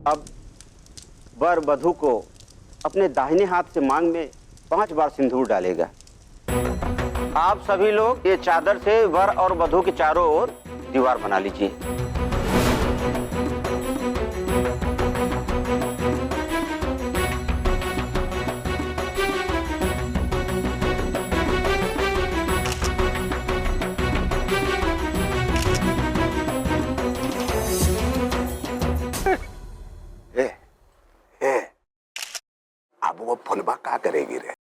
अब वर वधू को अपने दाहिने हाथ से मांग में 5 बार सिंदूर डालेगा। आप सभी लोग ये चादर से वर और वधू के चारों ओर दीवार बना लीजिए। अब वो फुलबा क्या करेगी रे?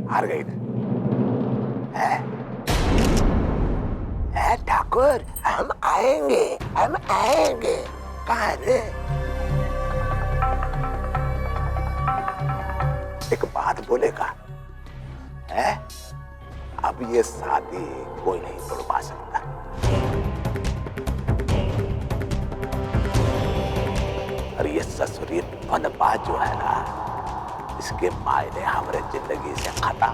हार गई है ठाकुर, हम आएंगे, हम आएंगे। कहाँ रे? एक बात बोलेगा है? अब ये शादी कोई नहीं तोड़वा सकता। और ये ससुरी फुलबा जो है ना, इसके मायने हमारे जिंदगी से खत्म।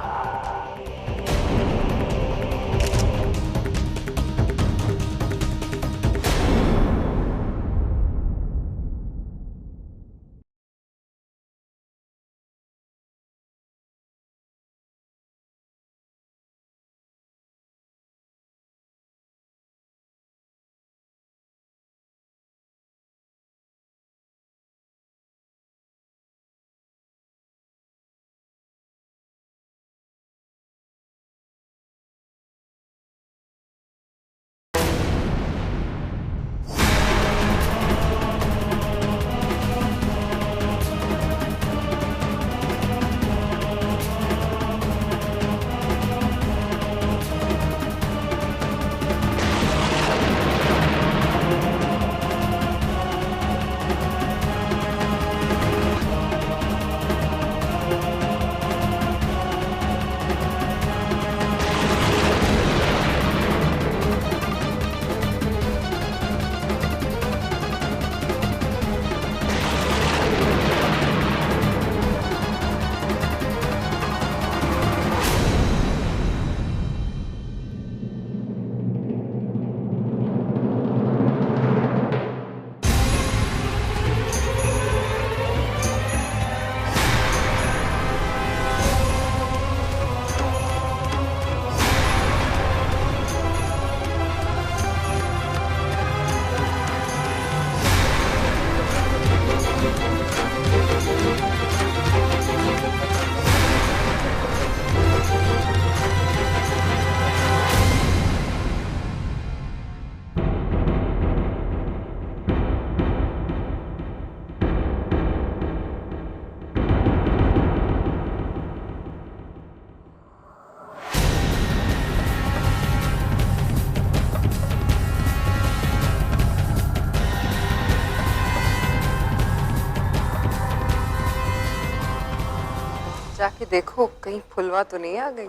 जाके देखो कहीं फुलवा तो नहीं आ गई।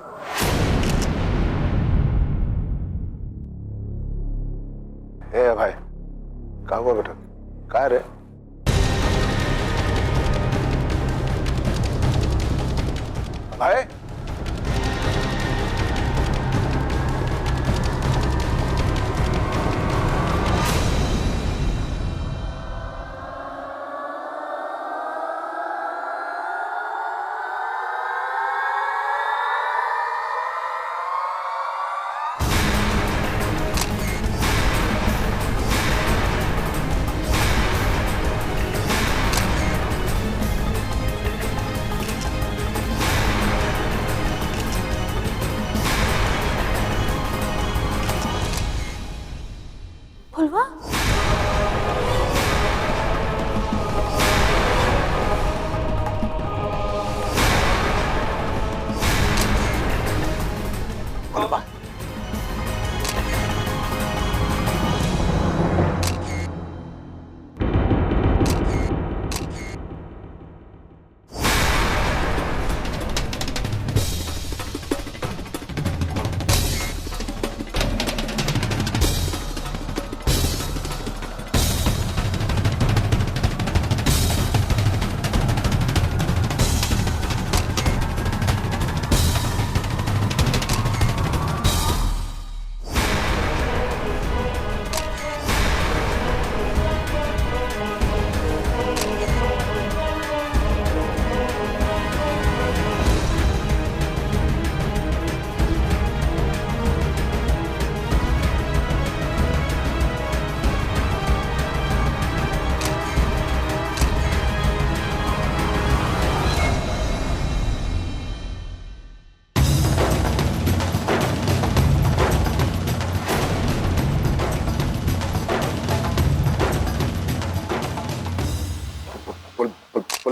ए भाई, कहाँ हुआ बेटा? कहाँ रे? भाई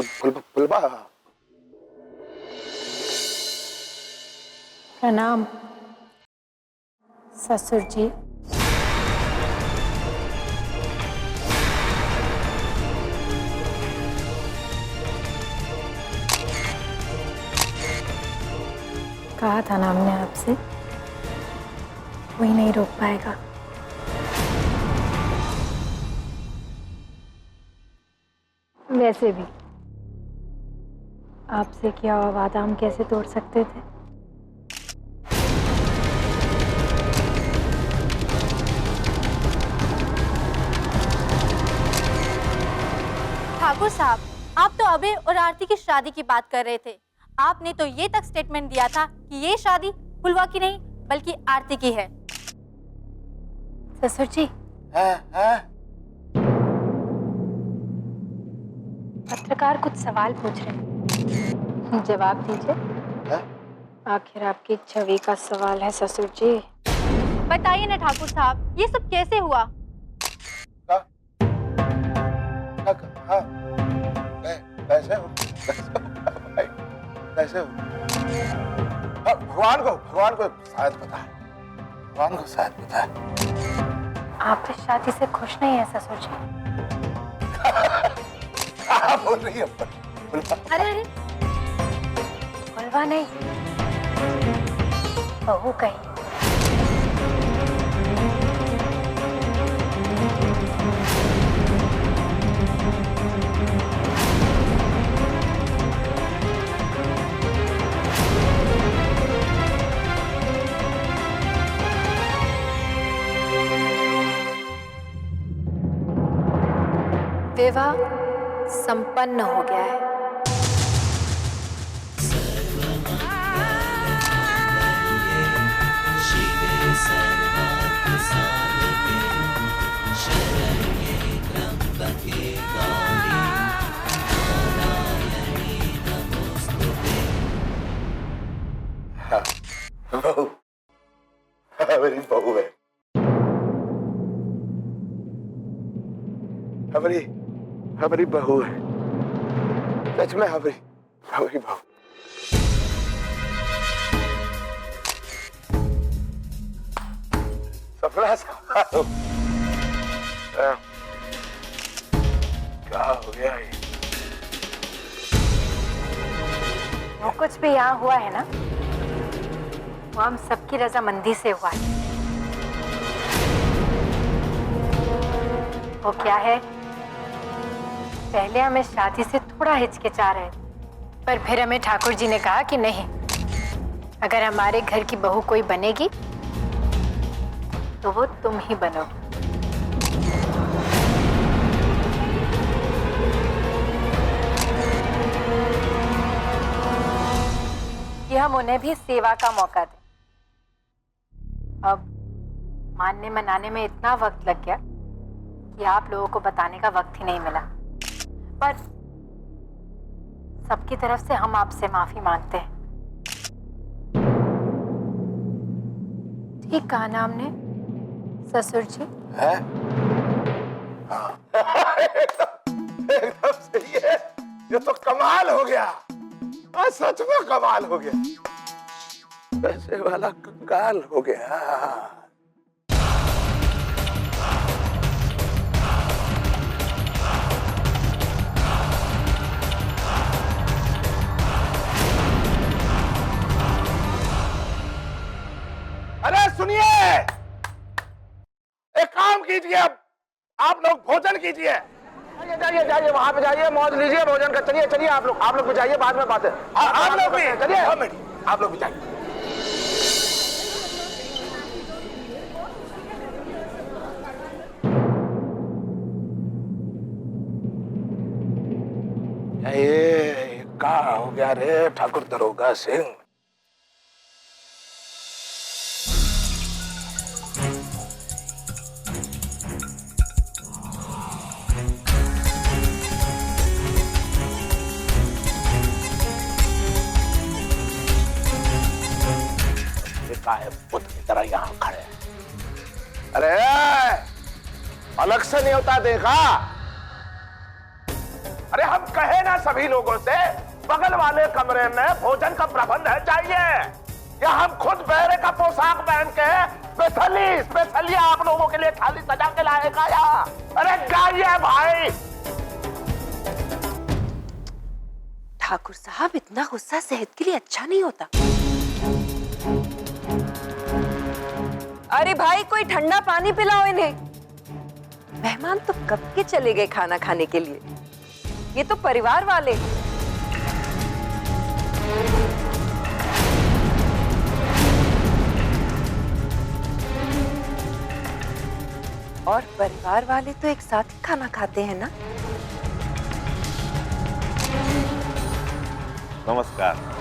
फुलबा। प्रणाम ससुर जी। कहा था ना हमने आपसे, कोई नहीं रोक पाएगा। वैसे भी आपसे किया हुआ वादा हम कैसे तोड़ सकते थे। ठाकुर साहब, आप तो अभय और आरती की शादी की बात कर रहे थे। आपने तो ये तक स्टेटमेंट दिया था कि ये शादी फुलवा की नहीं बल्कि आरती की है। ससुर जी, पत्रकार कुछ सवाल पूछ रहे हैं, जवाब दीजिए। आखिर आपकी छवि का सवाल है ससुर जी। बताइए ना ठाकुर साहब, ये सब कैसे हुआ? कैसे हो? भगवान को शायद पता है, भगवान को शायद पता है। आप इस शादी से खुश नहीं है ससुर जी? क्या बोल रही है? अरे अरे, फुलवा नहीं, बहू कही। विवाह संपन्न हो गया है। बहू, मेरी बहू है, हमारी बहू है, सच में हमारी बहू। सपना क्या हो गया ये? वो कुछ भी यहाँ हुआ है ना, वो हम सबकी रजामंदी से हुआ है। वो क्या है, पहले हमें शादी से थोड़ा हिचकिचा रहे, पर फिर हमें ठाकुर जी ने कहा कि नहीं, अगर हमारे घर की बहू कोई बनेगी तो वो तुम ही बनोगी। कि हम उन्हें भी सेवा का मौका दें। अब मानने मनाने में इतना वक्त लग गया कि आप लोगों को बताने का वक्त ही नहीं मिला, पर सबकी तरफ से हम आपसे माफी मांगते हैं। ठीक कहा ना हमने ससुर जी? है? हाँ। एकदम सही है, ये तो कमाल हो गया, सच में कमाल हो गया, पैसे वाला कंगाल हो गया। अरे सुनिए, एक काम कीजिए, अब आप लोग भोजन कीजिए। जाइए वहां पे जाइए, मौज लीजिए भोजन का। चलिए आप लोग भी जाइए, बाद में बात है। आप लोग भी चलिए, आप लोग भी जाइए। ये क्या हो गया रे ठाकुर दरोगा सिंह? पुत्र की तरह यहाँ खड़े हैं। अरे अलग से नहीं होता देखा? अरे हम कहे ना सभी लोगों से बगल वाले कमरे में भोजन का प्रबंध है चाहिए, या हम खुद बहरे का पोशाक पहन के स्पेशली आप लोगों के लिए थाली सजा के लाएगा या? अरे गाइए भाई। ठाकुर साहब, इतना गुस्सा सेहत के लिए अच्छा नहीं होता। अरे भाई, कोई ठंडा पानी पिलाओ इन्हें। मेहमान तो कब के चले गए खाना खाने के लिए, ये तो परिवार वाले। और परिवार वाले तो एक साथ ही खाना खाते हैं ना। नमस्कार।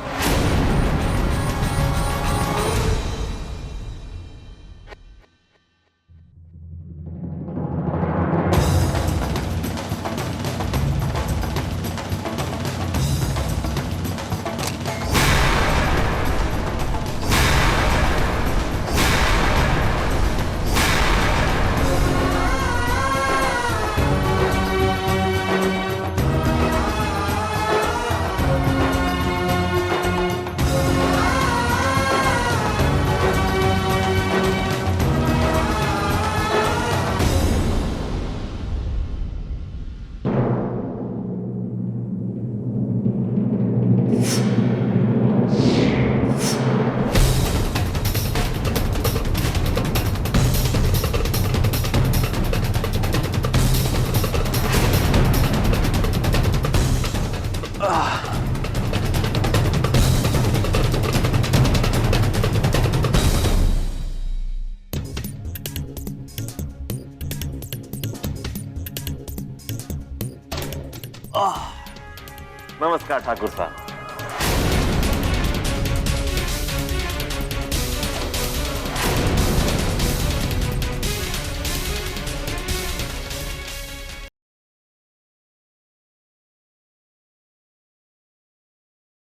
नमस्कार ठाकुर साहब।